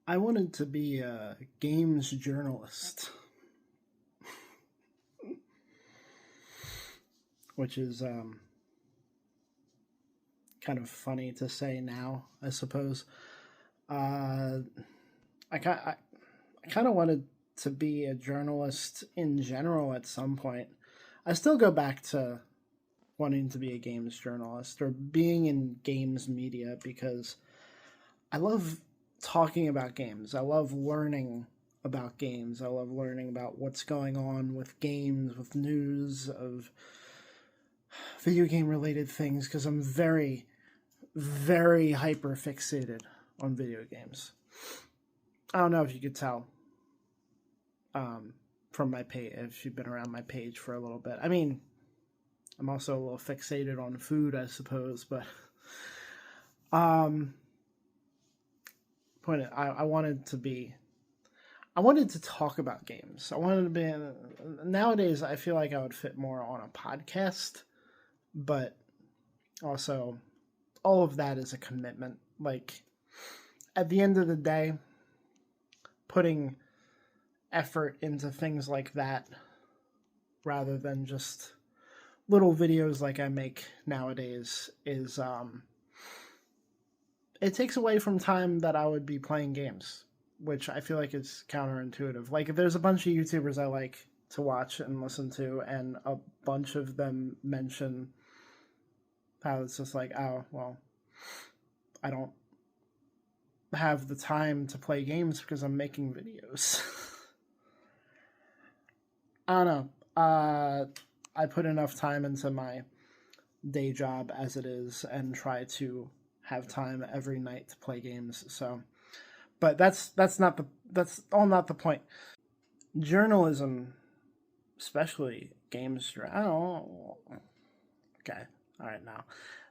I wanted to be a games journalist, which is kind of funny to say now, I suppose. Uh, I kind of wanted to be a journalist in general at some point. I still go back to wanting to be a games journalist or being in games media because I love talking about games. I love learning about games. I love learning about what's going on with games, with news of video game related things because I'm very, very hyper fixated on video games. I don't know if you could tell from my page, if you've been around my page for a little bit. I mean, I'm also a little fixated on food, I suppose, but um, I wanted to be I wanted to talk about games. I wanted to be nowadays I feel like I would fit more on a podcast, but also all of that is a commitment. Like at the end of the day, putting effort into things like that rather than just little videos like I make nowadays is it takes away from time that I would be playing games, which I feel like is counterintuitive. Like if there's a bunch of YouTubers I like to watch and listen to, and a bunch of them mention how it's just like, oh, well, I don't have the time to play games because I'm making videos. I don't know. I put enough time into my day job as it is and try to have time every night to play games. So, but that's all not the point. Journalism, especially games. I don't know. Okay, all right now.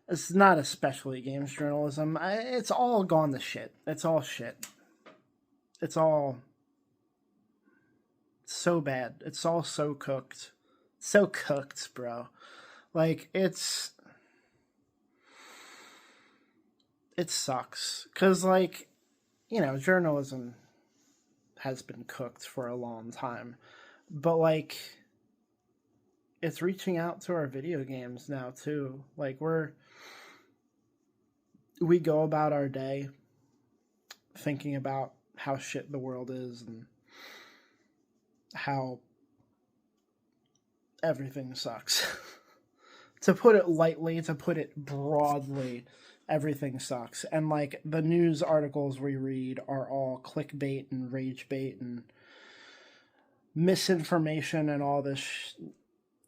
It's not especially games journalism. It's all gone to shit. It's all shit. It's all so bad. It's all so cooked. So cooked, bro. Like it sucks cuz like, journalism has been cooked for a long time. But like it's reaching out to our video games now too. Like we go about our day thinking about how shit the world is and how everything sucks. To put it lightly, to put it broadly, everything sucks. And like the news articles we read are all clickbait and rage bait and misinformation and all this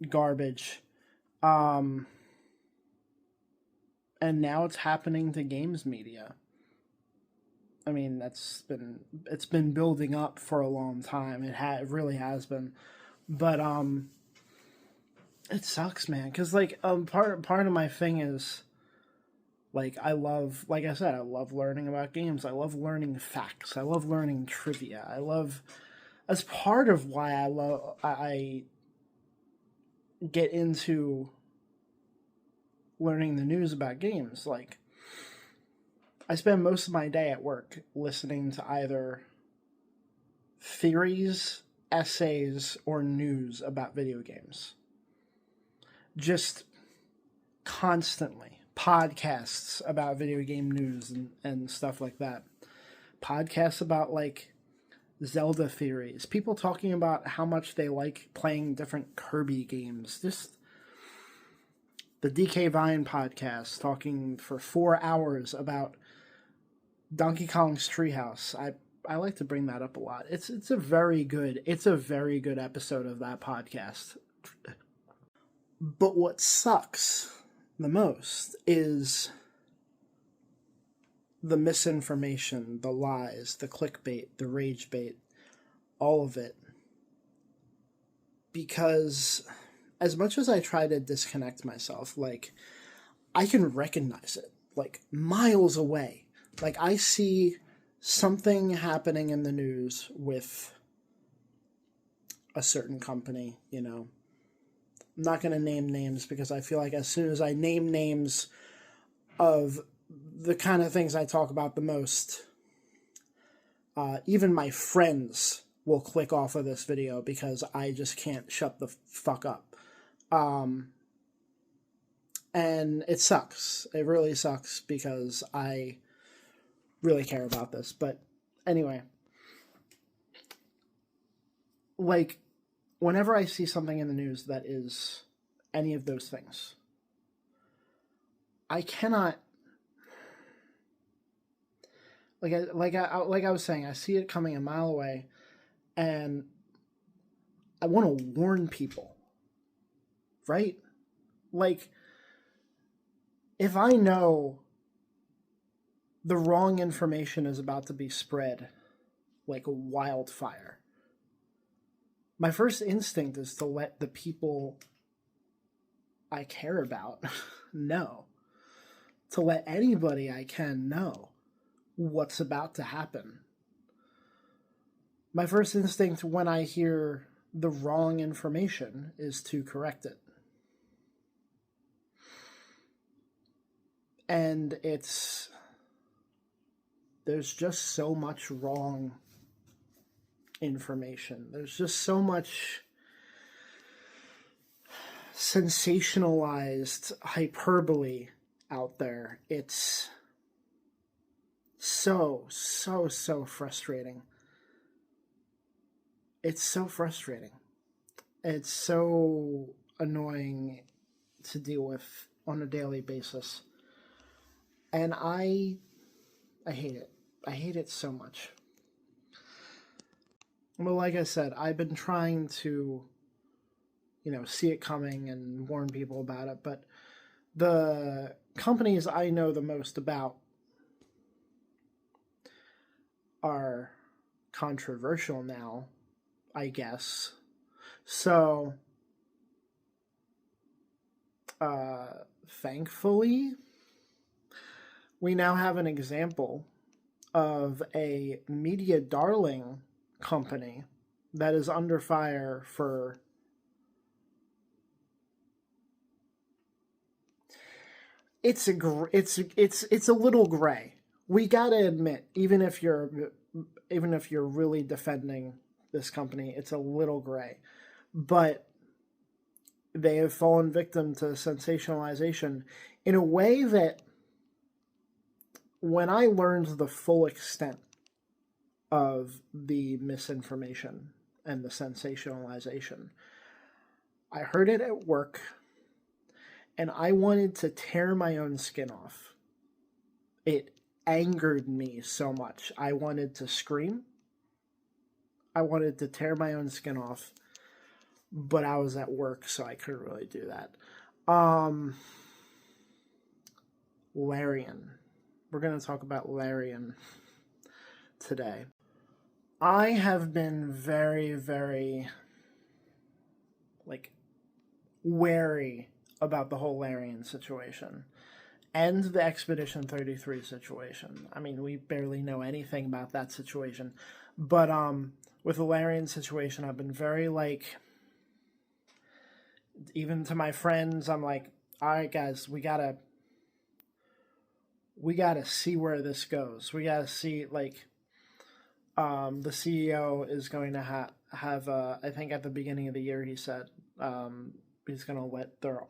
garbage. And now it's happening to games media. I mean, it's been building up for a long time. It really has been, but it sucks, man. Because like part of my thing is like like I said, I love learning about games. I love learning facts. I love learning trivia. I love as part of why I get into learning the news about games. Like I spend most of my day at work listening to either theories, essays, or news about video games. Just constantly. Podcasts about video game news and stuff like that. Podcasts about like Zelda theories. People talking about how much they like playing different Kirby games. Just the DK Vine podcast talking for 4 hours about Donkey Kong's Treehouse. I like to bring that up a lot. It's a very good episode of that podcast. But what sucks the most is the misinformation, the lies, the clickbait, the rage bait, all of it. Because as much as I try to disconnect myself, like I can recognize it like miles away. Like I see something happening in the news with a certain company, I'm not going to name names because I feel like as soon as I name names of the kind of things I talk about the most, Even my friends will click off of this video because I just can't shut the fuck up. And it sucks. It really sucks because I really care about this. But anyway, like, whenever I see something in the news that is any of those things, I cannot, like I was saying, I see it coming a mile away, and I want to warn people, right? Like, if I know the wrong information is about to be spread like a wildfire, my first instinct is to let the people I care about know. To let anybody I can know what's about to happen. My first instinct when I hear the wrong information is to correct it. And there's just so much wrong information. There's just so much sensationalized hyperbole out there. It's so frustrating. It's so frustrating. It's so annoying to deal with on a daily basis. And I hate it. I hate it so much. Well, like I said, I've been trying to, see it coming and warn people about it, but the companies I know the most about are controversial now, I guess. So, thankfully, we now have an example of a media darling company that is under fire for it's a little gray. We gotta admit, even if you're really defending this company, it's a little gray. But they have fallen victim to sensationalization in a way that, when I learned the full extent of the misinformation and the sensationalization, I heard it at work, and I wanted to tear my own skin off. It angered me so much. I wanted to scream. I wanted to tear my own skin off, but I was at work, so I couldn't really do that. Larian. We're going to talk about Larian today. I have been very, very, wary about the whole Larian situation and the Expedition 33 situation. I mean, we barely know anything about that situation, but with the Larian situation, I've been very, even to my friends, I'm like, all right, guys, we gotta see where this goes. We gotta see, the CEO is going to have I think at the beginning of the year, he said he's going to let their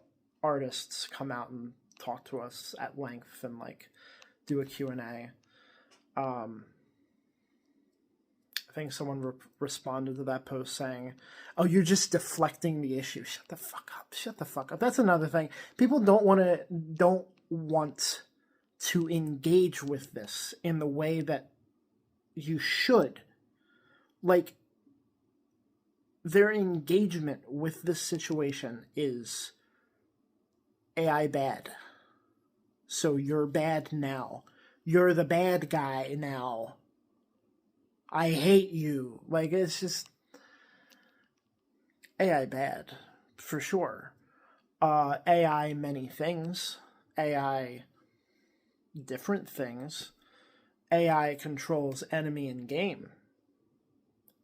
artists come out and talk to us at length and do a Q&A. I think someone responded to that post saying, "Oh, you're just deflecting the issue." Shut the fuck up. Shut the fuck up. That's another thing. People don't want to engage with this in the way that you should. Their engagement with this situation is AI bad. So you're bad now. You're the bad guy now. I hate you. It's just AI bad, for sure. AI many things. AI different things. AI controls enemy in game.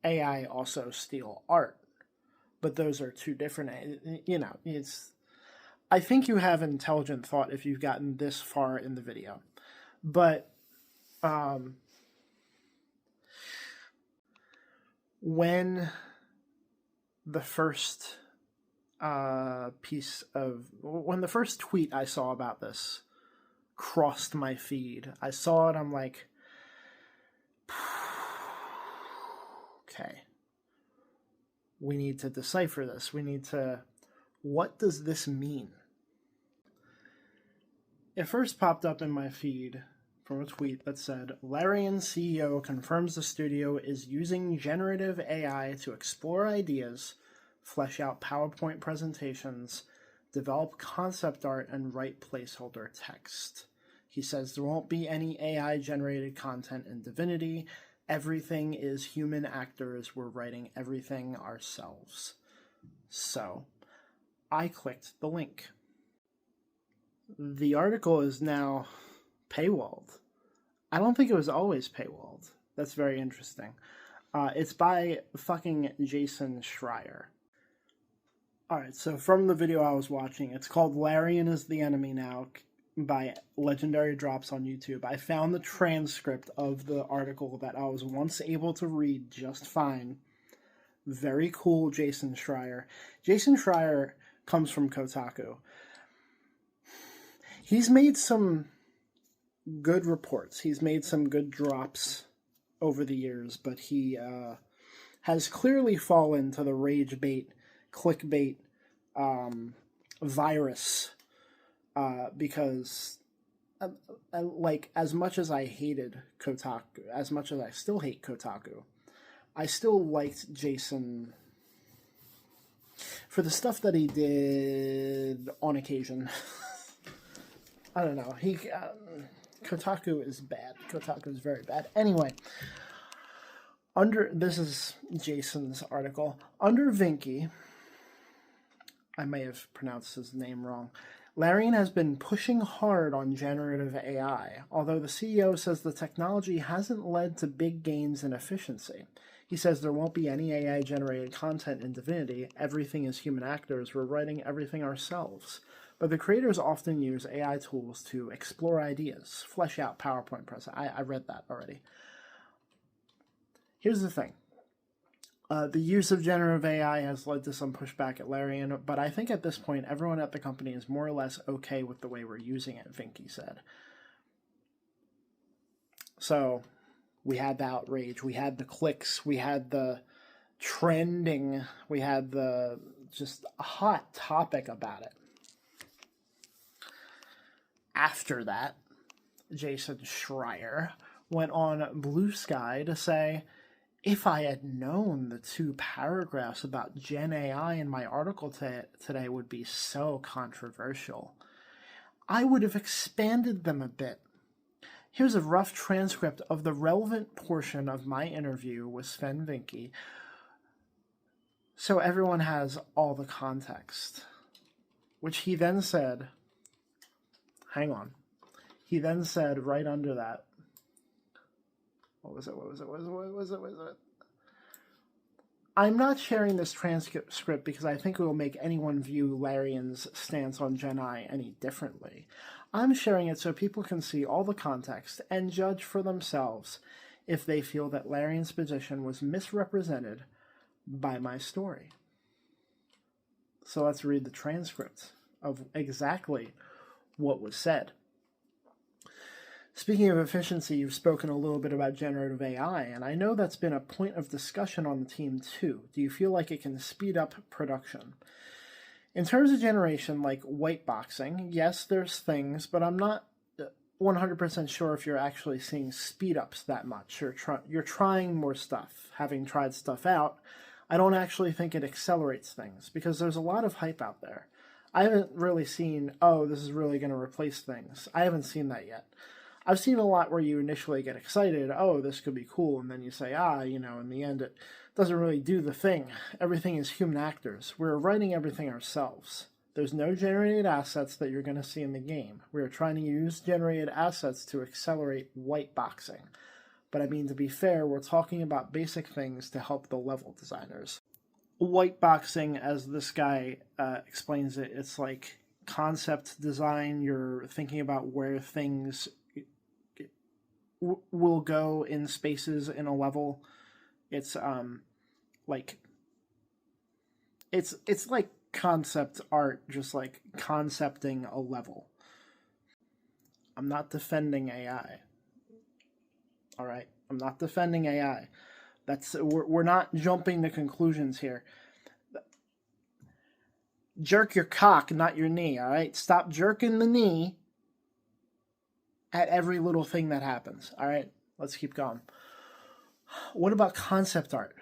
AI also steal art. But those are two different, I think you have intelligent thought if you've gotten this far in the video. But when the first when the first tweet I saw about this crossed my feed, I saw it, I'm like, okay, we need to decipher this. What does this mean? It first popped up in my feed from a tweet that said, Larian CEO confirms the studio is using generative AI to explore ideas, flesh out PowerPoint presentations, develop concept art, and write placeholder text. He says there won't be any AI-generated content in Divinity. Everything is human actors. We're writing everything ourselves. So, I clicked the link. The article is now paywalled. I don't think it was always paywalled. That's very interesting. It's by fucking Jason Schreier. Alright, so from the video I was watching, it's called Larian is the Enemy Now by Legendary Drops on YouTube. I found the transcript of the article that I was once able to read just fine. Very cool, Jason Schreier. Jason Schreier comes from Kotaku. He's made some good reports. He's made some good drops over the years, but he has clearly fallen to the rage bait, clickbait virus because, like, as much as I hated Kotaku, as much as I still hate Kotaku, I still liked Jason for the stuff that he did on occasion. I don't know. Kotaku is bad. Kotaku is very bad. Anyway, this is Jason's article. Under Vinky, I may have pronounced his name wrong, Larian has been pushing hard on generative AI, although the CEO says the technology hasn't led to big gains in efficiency. He says there won't be any AI-generated content in Divinity. Everything is human actors. We're writing everything ourselves. But the creators often use AI tools to explore ideas, flesh out PowerPoint presentations. I read that already. Here's the thing. The use of generative AI has led to some pushback at Larian, but I think at this point everyone at the company is more or less okay with the way we're using it, Vinky said. So we had the outrage, we had the clicks, we had the trending, we had the just a hot topic about it. After that, Jason Schreier went on Blue Sky to say, if I had known the 2 paragraphs about Gen AI in my article today would be so controversial, I would have expanded them a bit. Here's a rough transcript of the relevant portion of my interview with Sven Vinky, so everyone has all the context. Which he then said, hang on, he then said right under that, What was it? I'm not sharing this transcript because I think it will make anyone view Larian's stance on Gen I any differently. I'm sharing it so people can see all the context and judge for themselves if they feel that Larian's position was misrepresented by my story. So let's read the transcript of exactly what was said. Speaking of efficiency, you've spoken a little bit about generative AI, and I know that's been a point of discussion on the team too. Do you feel like it can speed up production? In terms of generation, like white boxing, yes, there's things, but I'm not 100% sure if you're actually seeing speed ups that much. You're trying more stuff. Having tried stuff out, I don't actually think it accelerates things, because there's a lot of hype out there. I haven't really seen, oh, this is really going to replace things. I haven't seen that yet. I've seen a lot where you initially get excited, oh, this could be cool, and then you say, in the end it doesn't really do the thing. Everything is human actors. We're writing everything ourselves. There's no generated assets that you're going to see in the game. We're trying to use generated assets to accelerate white boxing. But I mean, to be fair, we're talking about basic things to help the level designers. White boxing, as this guy explains it, it's like concept design. You're thinking about where things will go in spaces in a level. It's Like, it's like concept art, just like concepting a level. I'm not defending AI. All right, I'm not defending AI. We're not jumping to conclusions here. Jerk your cock, not your knee. All right, stop jerking the knee at every little thing that happens. All right, let's keep going. What about concept art?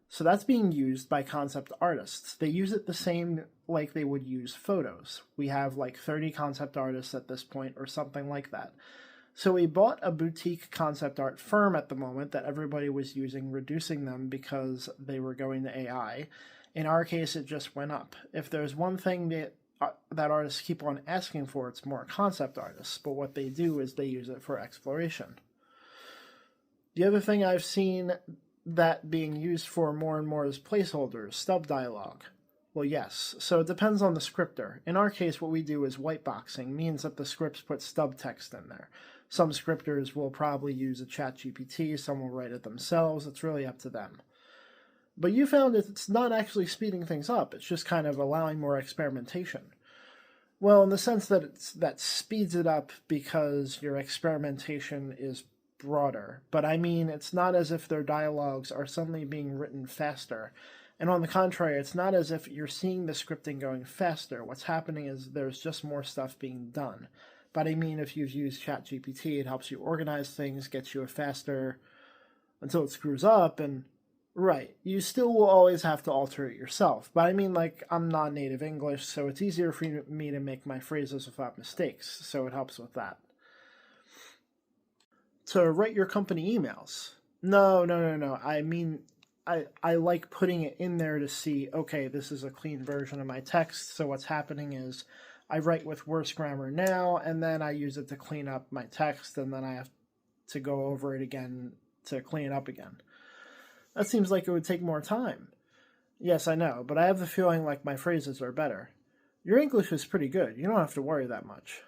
So that's being used by concept artists. They use it the same like they would use photos. We have like 30 concept artists at this point or something like that. So we bought a boutique concept art firm at the moment that everybody was using, reducing them because they were going to AI. In our case, it just went up. If there's one thing that artists keep on asking for, it's more concept artists. But what they do is they use it for exploration. The other thing I've seen that being used for more and more is placeholders, stub dialogue. Well, yes. So it depends on the scripter. In our case, what we do is whiteboxing, means that the scripts put stub text in there. Some scripters will probably use a chat GPT, some will write it themselves. It's really up to them. But you found that it's not actually speeding things up. It's just kind of allowing more experimentation. Well, in the sense that that speeds it up because your experimentation is broader. But I mean, it's not as if their dialogues are suddenly being written faster. And on the contrary, it's not as if you're seeing the scripting going faster. What's happening is there's just more stuff being done. But I mean, if you've used ChatGPT, it helps you organize things, gets you a faster until it screws up. And right, you still will always have to alter it yourself. But I mean, like, I'm not native English, so it's easier for me to make my phrases without mistakes. So it helps with that. To write your company emails. No. I mean, I like putting it in there to see, okay, this is a clean version of my text. So what's happening is I write with worse grammar now, and then I use it to clean up my text, and then I have to go over it again to clean it up again. That seems like it would take more time. Yes, I know, but I have the feeling like my phrases are better. Your English is pretty good. You don't have to worry that much.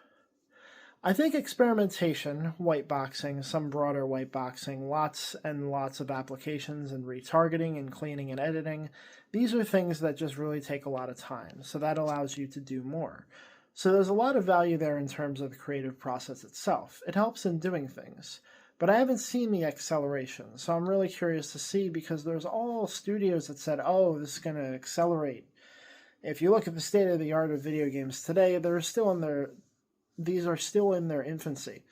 I think experimentation, whiteboxing, some broader whiteboxing, lots and lots of applications and retargeting and cleaning and editing, these are things that just really take a lot of time, so that allows you to do more. So there's a lot of value there in terms of the creative process itself. It helps in doing things. But I haven't seen the acceleration, so I'm really curious to see, because there's all studios that said, oh, this is going to accelerate. If you look at the state of the art of video games today, these are still in their infancy.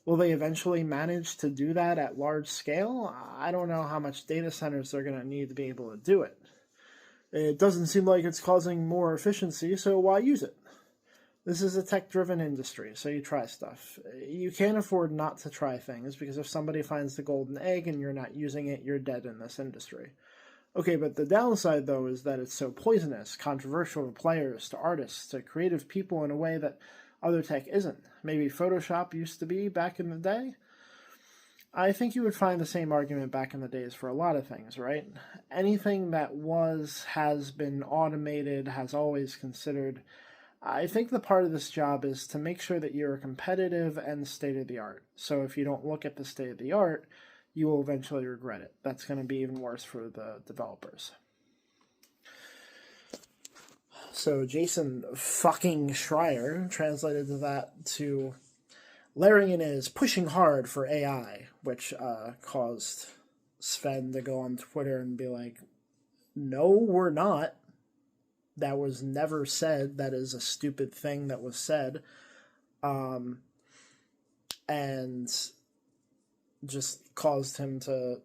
Will they eventually manage to do that at large scale? I don't know how much data centers they're going to need to be able to do it. It doesn't seem like it's causing more efficiency, so why use it? This is a tech-driven industry, so you try stuff. You can't afford not to try things, because if somebody finds the golden egg and you're not using it, you're dead in this industry. Okay, but the downside, though, is that it's so poisonous, controversial to players, to artists, to creative people in a way that other tech isn't. Maybe Photoshop used to be back in the day. I think you would find the same argument back in the days for a lot of things, right? Anything that has been automated, has always considered. I think the part of this job is to make sure that you're competitive and state-of-the-art. So if you don't look at the state-of-the-art, you will eventually regret it. That's going to be even worse for the developers. So Jason fucking Schreier translated that to Larian is pushing hard for AI, which caused Sven to go on Twitter and be like, no, we're not. That was never said. That is a stupid thing that was said. And just caused him to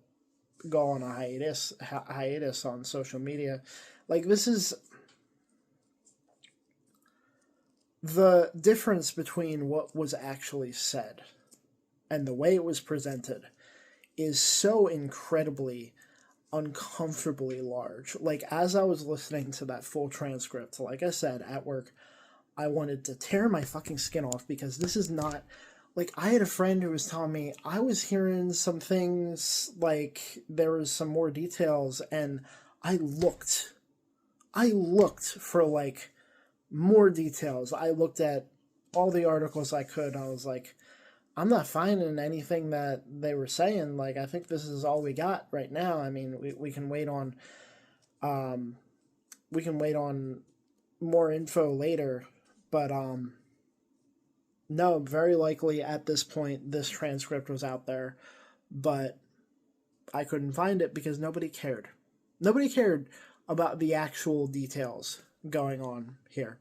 go on a hiatus on social media. Like, this is the difference between what was actually said and the way it was presented is so incredibly uncomfortably large. Like, as I was listening to that full transcript, like I said, at work, I wanted to tear my fucking skin off, because this is not, like, I had a friend who was telling me, I was hearing some things, like, there was some more details, and I looked for, like, more details. I looked at all the articles I could, and I was like, I'm not finding anything that they were saying. Like, I think this is all we got right now. I mean, we can wait on um, we can wait on more info later, but no, very likely at this point this transcript was out there, but I couldn't find it because nobody cared. Nobody cared about the actual details going on here.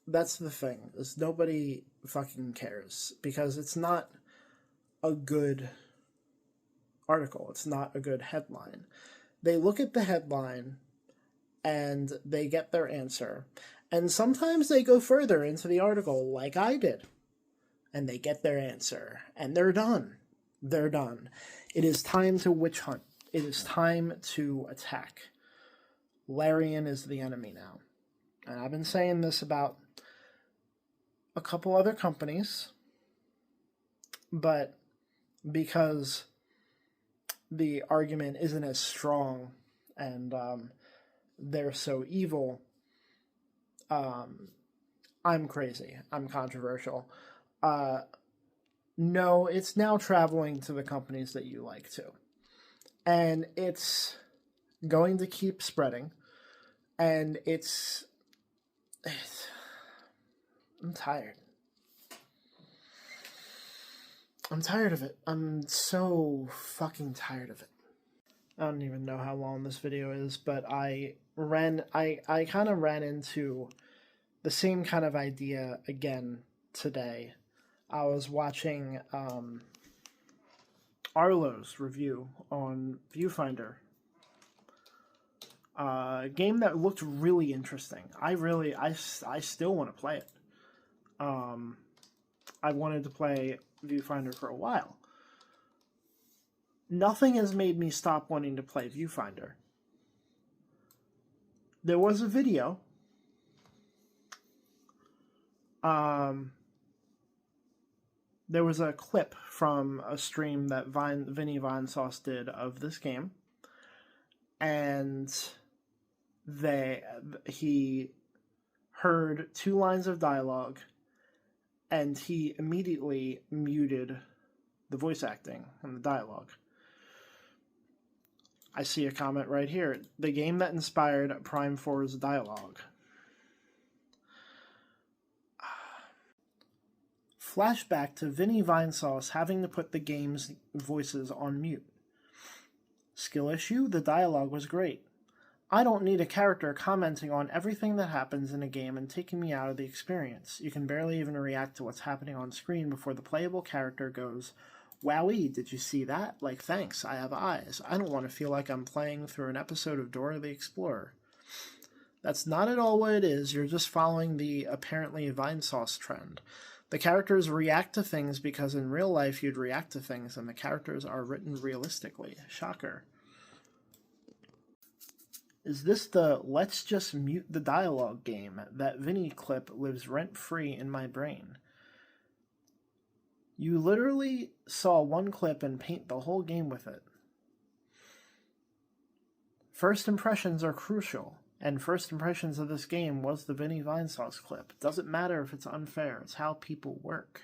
That's the thing, is nobody fucking cares because it's not a good article. It's not a good headline. They look at the headline and they get their answer. And sometimes they go further into the article, like I did, and they get their answer, and they're done. They're done. It is time to witch hunt. It is time to attack. Larian is the enemy now. And I've been saying this about a couple other companies, but because the argument isn't as strong and they're so evil, I'm crazy. I'm controversial. No, it's now traveling to the companies that you like to. And it's going to keep spreading. And I'm tired. I'm tired of it. I'm so fucking tired of it. I don't even know how long this video is, but I kind of ran into the same kind of idea again today. I was watching Arlo's review on Viewfinder. A game that looked really interesting. I still want to play it. I wanted to play Viewfinder for a while. Nothing has made me stop wanting to play Viewfinder. There was a video. There was a clip from a stream that Vinny Vinesauce did of this game, and he heard 2 lines of dialogue, and he immediately muted the voice acting and the dialogue. I see a comment right here. The game that inspired Prime 4's dialogue. Flashback to Vinny Vinesauce having to put the game's voices on mute. Skill issue? The dialogue was great. I don't need a character commenting on everything that happens in a game and taking me out of the experience. You can barely even react to what's happening on screen before the playable character goes, "Wowee, did you see that? Like, thanks, I have eyes. I don't want to feel like I'm playing through an episode of Dora the Explorer." That's not at all what it is. You're just following the apparently Vinesauce trend. The characters react to things because in real life you'd react to things, and the characters are written realistically. Shocker. Is this the let's just mute the dialogue game? That Vinny clip lives rent-free in my brain. You literally saw one clip and paint the whole game with it. First impressions are crucial, and first impressions of this game was the Vinny Vinesauce clip. It doesn't matter if it's unfair, it's how people work.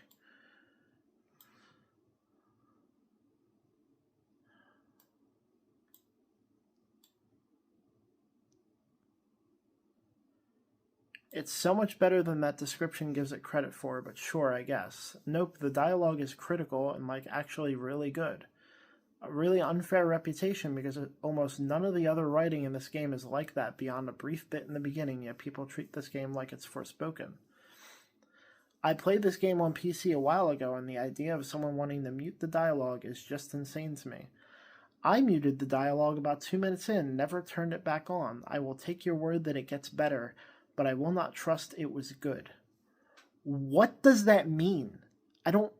It's so much better than that description gives it credit for, but sure, I guess. Nope, the dialogue is critical and, like, actually really good. A really unfair reputation because almost none of the other writing in this game is like that beyond a brief bit in the beginning, yet people treat this game like it's Forspoken. I played this game on PC a while ago, and the idea of someone wanting to mute the dialogue is just insane to me. I muted the dialogue about 2 minutes in, never turned it back on. I will take your word that it gets better, but I will not trust it was good. What does that mean? The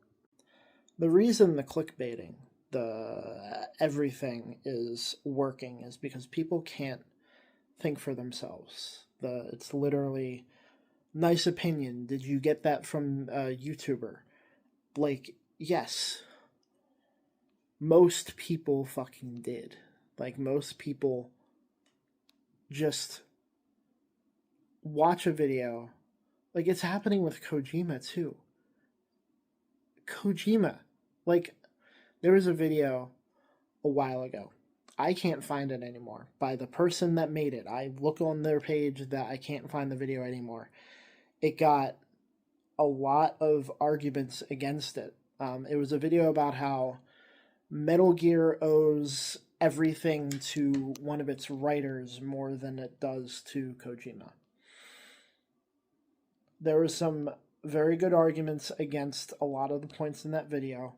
reason the clickbaiting, the everything is working is because people can't think for themselves. It's literally, nice opinion. Did you get that from a YouTuber? Like, yes. Most people fucking did. Like, most people just watch a video. Like, it's happening with Kojima too. Kojima. Like, there was a video a while ago. I can't find it anymore. By the person that made it. I look on their page that I can't find the video anymore. It got a lot of arguments against it. It was a video about how Metal Gear owes everything to one of its writers more than it does to Kojima. There were some very good arguments against a lot of the points in that video.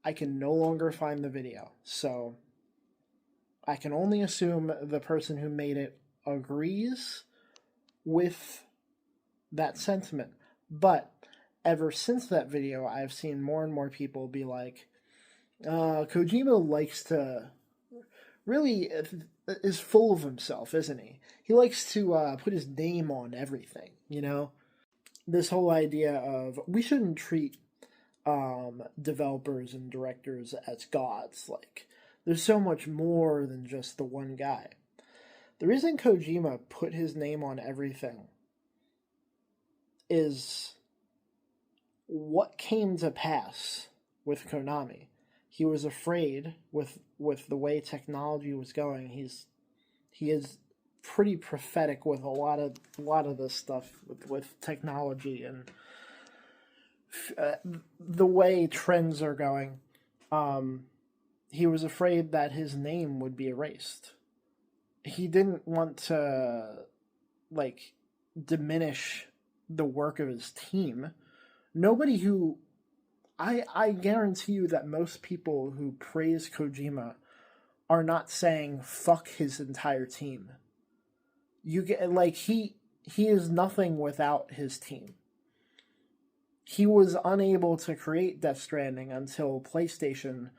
I can no longer find the video, so I can only assume the person who made it agrees with that sentiment. But ever since that video, I've seen more and more people be like, Kojima likes to really is full of himself, isn't he? He likes to put his name on everything, you know? This whole idea of we shouldn't treat developers and directors as gods. Like, there's so much more than just the one guy. The reason Kojima put his name on everything is what came to pass with Konami. He was afraid with the way technology was going. He is pretty prophetic with a lot of this stuff with technology and the way trends are going. He was afraid that his name would be erased. He didn't want to diminish the work of his team. Nobody who I guarantee you that most people who praise Kojima are not saying fuck his entire team. You get he is nothing without his team. He was unable to create Death Stranding until PlayStation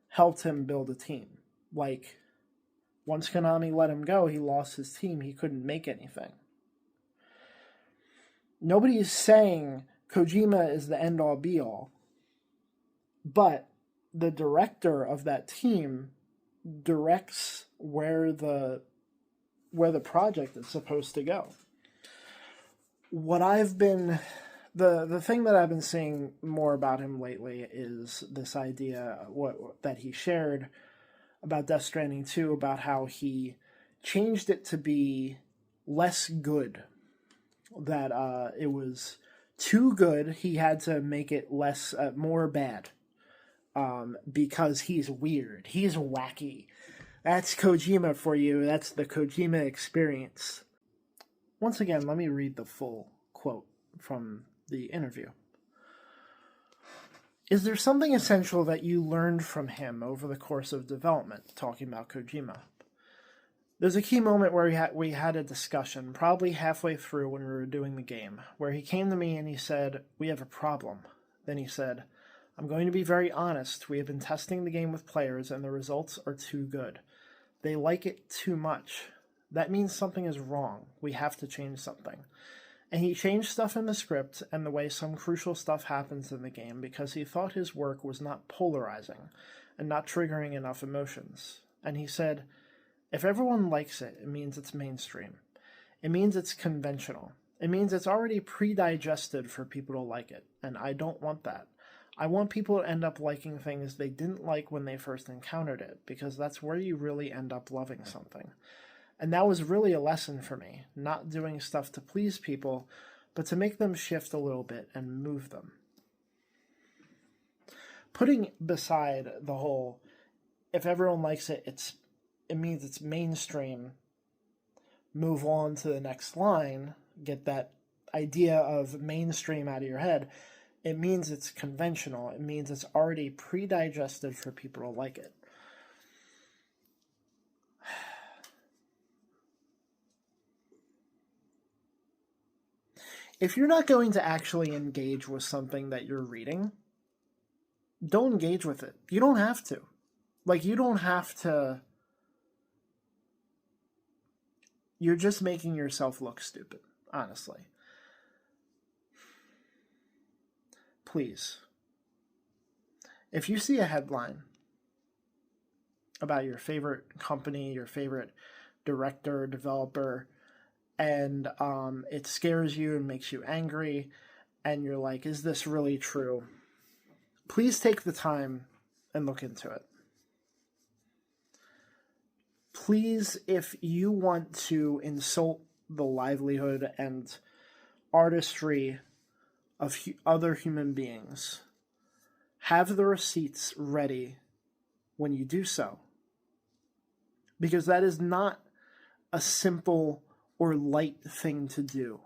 helped him build a team. Once Konami let him go, he lost his team. He couldn't make anything. Nobody is saying Kojima is the end-all be-all. But the director of that team directs where the project is supposed to go. The thing that I've been seeing more about him lately is this idea that he shared about Death Stranding 2, about how he changed it to be less good. That it was too good, he had to make it more bad. Because he's weird. He's wacky. That's Kojima for you. That's the Kojima experience. Once again, let me read the full quote from the interview. Is there something essential that you learned from him over the course of development? Talking about Kojima. There's a key moment where we had a discussion, probably halfway through when we were doing the game, where he came to me and he said, "We have a problem." Then he said, "I'm going to be very honest. We have been testing the game with players and the results are too good. They like it too much. That means something is wrong. We have to change something." And he changed stuff in the script and the way some crucial stuff happens in the game because he thought his work was not polarizing and not triggering enough emotions. And he said, if everyone likes it, it means it's mainstream. It means it's conventional. It means it's already pre-digested for people to like it. And I don't want that. I want people to end up liking things they didn't like when they first encountered it, because that's where you really end up loving something. And that was really a lesson for me, not doing stuff to please people, but to make them shift a little bit and move them. Putting beside the whole, if everyone likes it, it means it's mainstream, move on to the next line, get that idea of mainstream out of your head. It means it's conventional. It means it's already pre-digested for people to like it. If you're not going to actually engage with something that you're reading, don't engage with it. You don't have to. You don't have to. You're just making yourself look stupid, honestly. Please, if you see a headline about your favorite company, your favorite director, developer, and it scares you and makes you angry, and you're like, is this really true? please take the time and look into it. Please, if you want to insult the livelihood and artistry of other human beings, have the receipts ready when you do so. Because that is not a simple or light thing to do.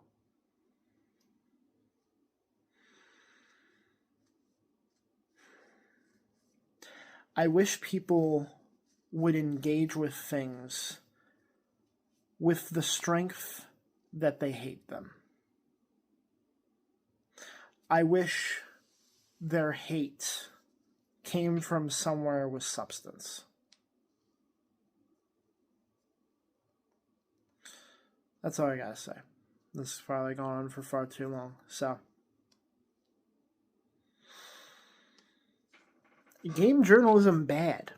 I wish people would engage with things with the strength that they hate them. I wish their hate came from somewhere with substance. That's all I gotta say. This has probably gone on for far too long. So, game journalism bad.